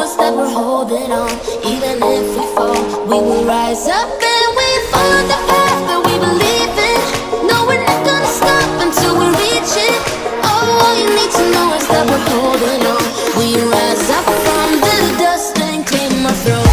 know it's that we're holding on. Even if we fall, we will rise up and we follow the path that we believe in. No, we're not gonna stop until we reach it. Oh, all you need to know is that we're holding on. We rise up from the dust and clear my throat.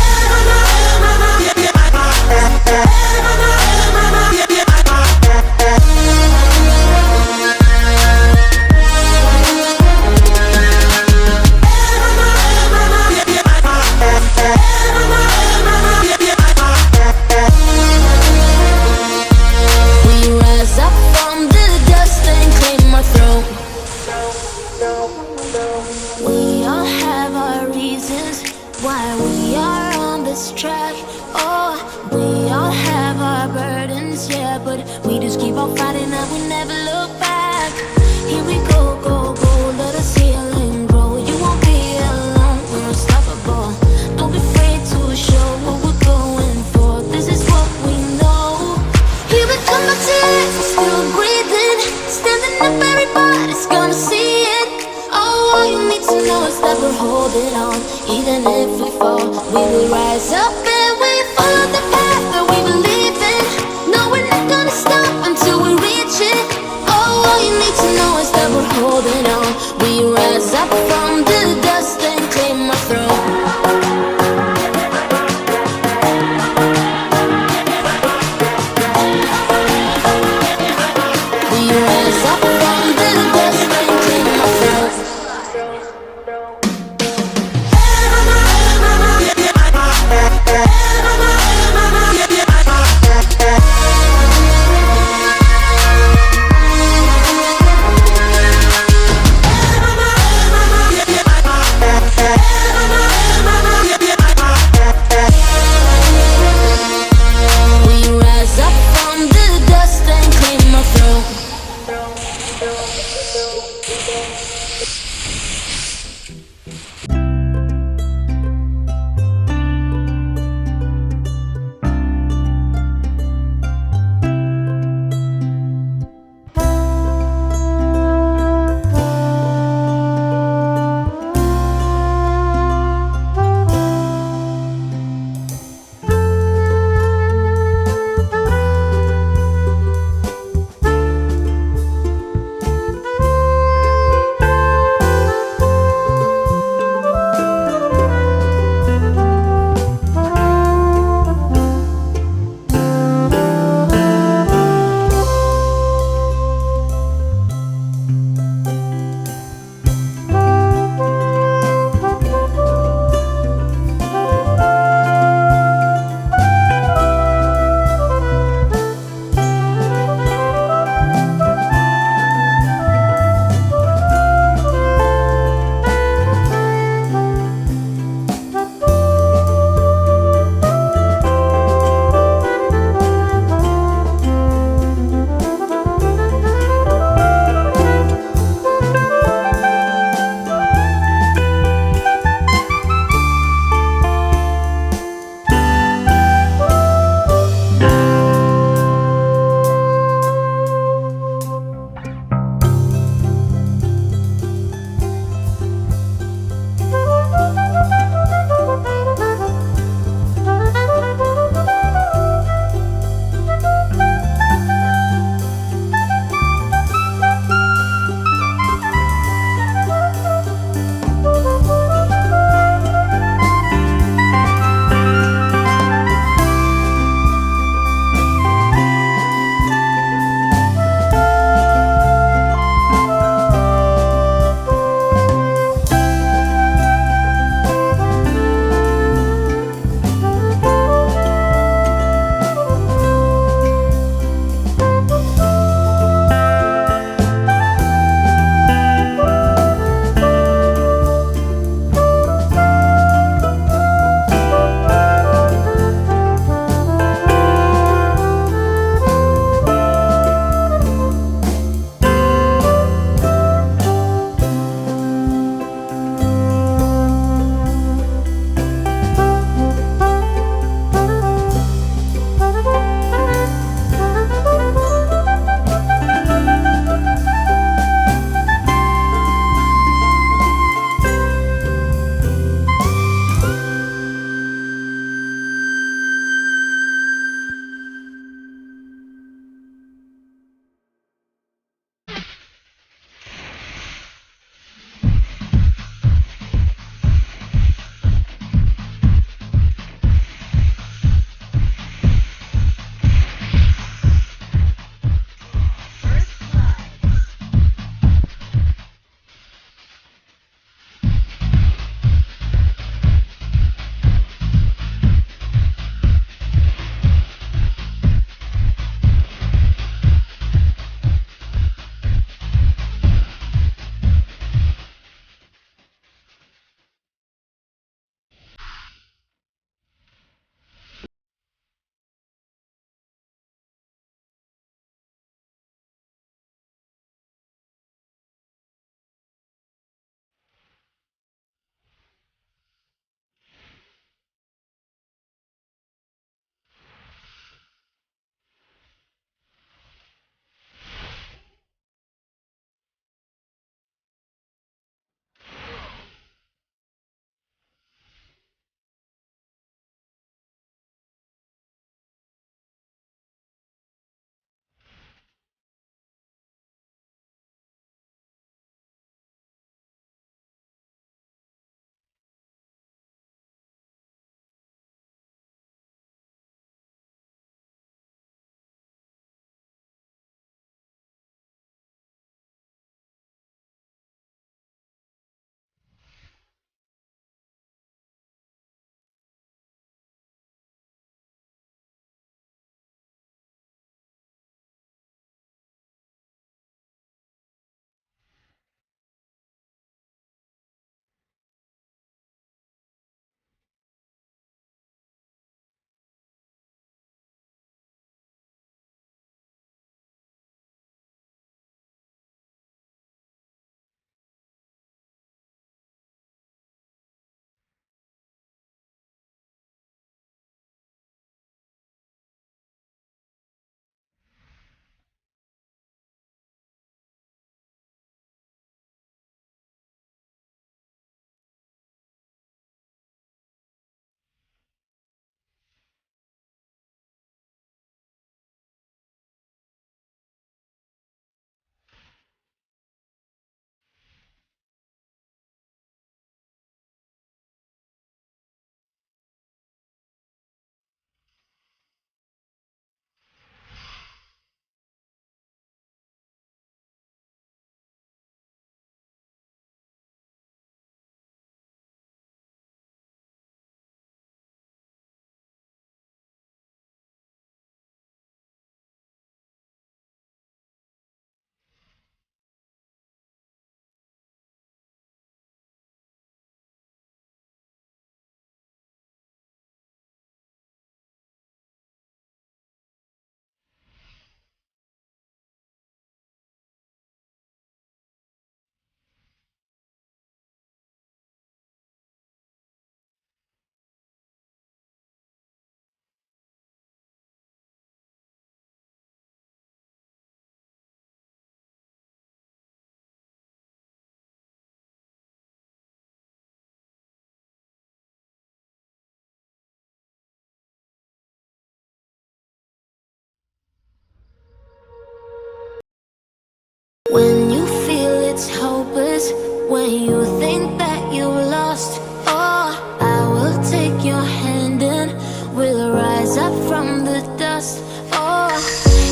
when you think that you lost. Oh, I will take your hand and we'll rise up from the dust. Oh,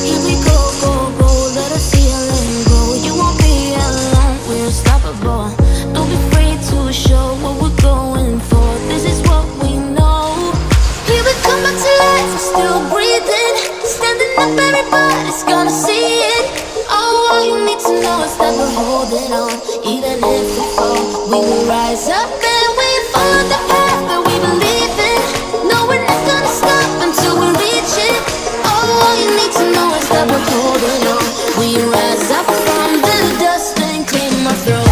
here we go, go, go, let us heal and grow. You won't be alone, we're unstoppable. Don't be afraid to show what we're going for. This is what we know. Here we come back to life, we're still breathing. Standing up, everybody's gonna see it. Oh, all you need to know is that we're holding on. Even if we fall, we will rise up and we follow the path that we believe in. No, we're not gonna stop until we reach it. Oh, all you need to know is that we're holding on. We rise up from the dust and clean my throat.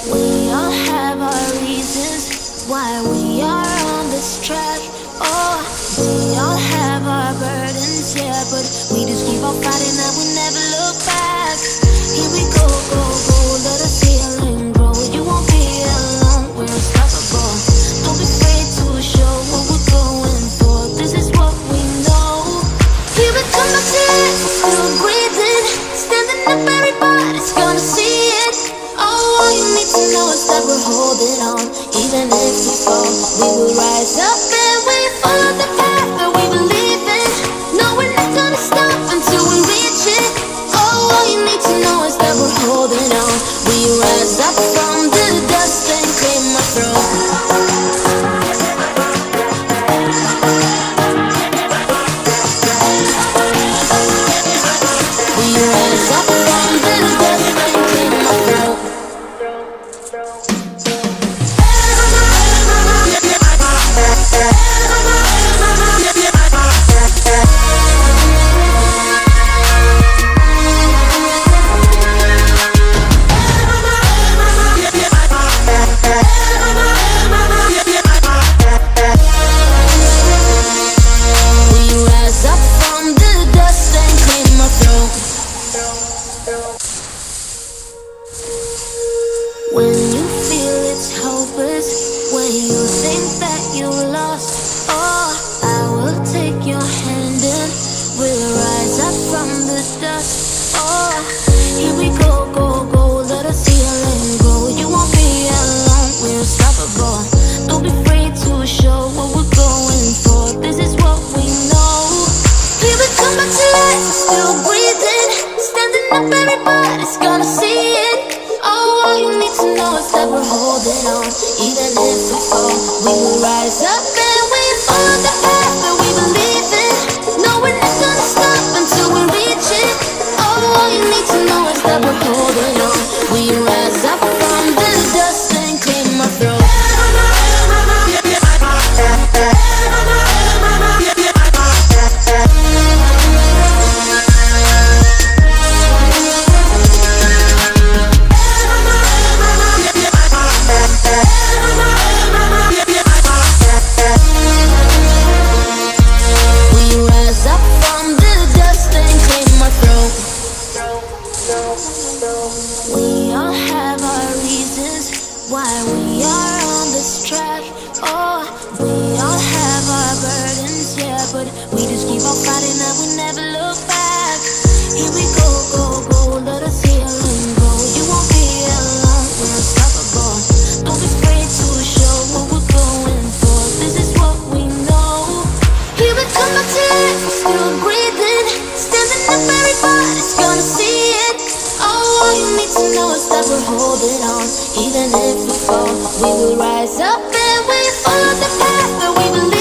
We all have our reasons why we are on this track. Oh, we all have our burdens, yeah, but we just keep on fighting and we never look back. Here we go, go, go, let us heal and grow. You won't be alone, we're unstoppable. Don't be afraid to show what we're going for. This is what we know. Here we come back to life, we're still breathing. Standing up, everybody's gonna see it. Oh, all you need to know is that we're holding on. Even if we fall, we will rise up and we follow the path that we believe in. No, we're not gonna stop until we reach it. Oh, all you need to know is that we're holding on. We rise up from the dust and clear my throat. We rise up from the dust and clear my throat. When you feel it's hopeless, when you think that you lost, oh, I will take your hand and we'll rise up from the dust. Oh, here we go, go, go, let us heal and grow. You won't be alone, we're unstoppable. Don't be afraid to show what we're going for. This is what we know. Here we come back to life, we're still breathing. Standing up, everybody's gonna see it. Oh, all you need to know is that we're holding on. Even if we fall, we will rise up and we follow the path that we believe in. No, we're not gonna stop until we reach it. Oh, all you need to know is that we're holding on. We rise up from the dust and clear my throat. We all have our reasons why we are on this track. Oh, we all have our burdens, yeah, but we just keep on fighting and we never look back. Here we go, go, go, let us heal and grow. You won't be alone, we're unstoppable. Don't be afraid to show what we're going for. This is what we know. Here we come back to life, we're still breathing. Standing up, everybody's gonna see it. Oh, all you need to know is that we're holding on. Even if we fall, we will rise up and we follow the path that we believe.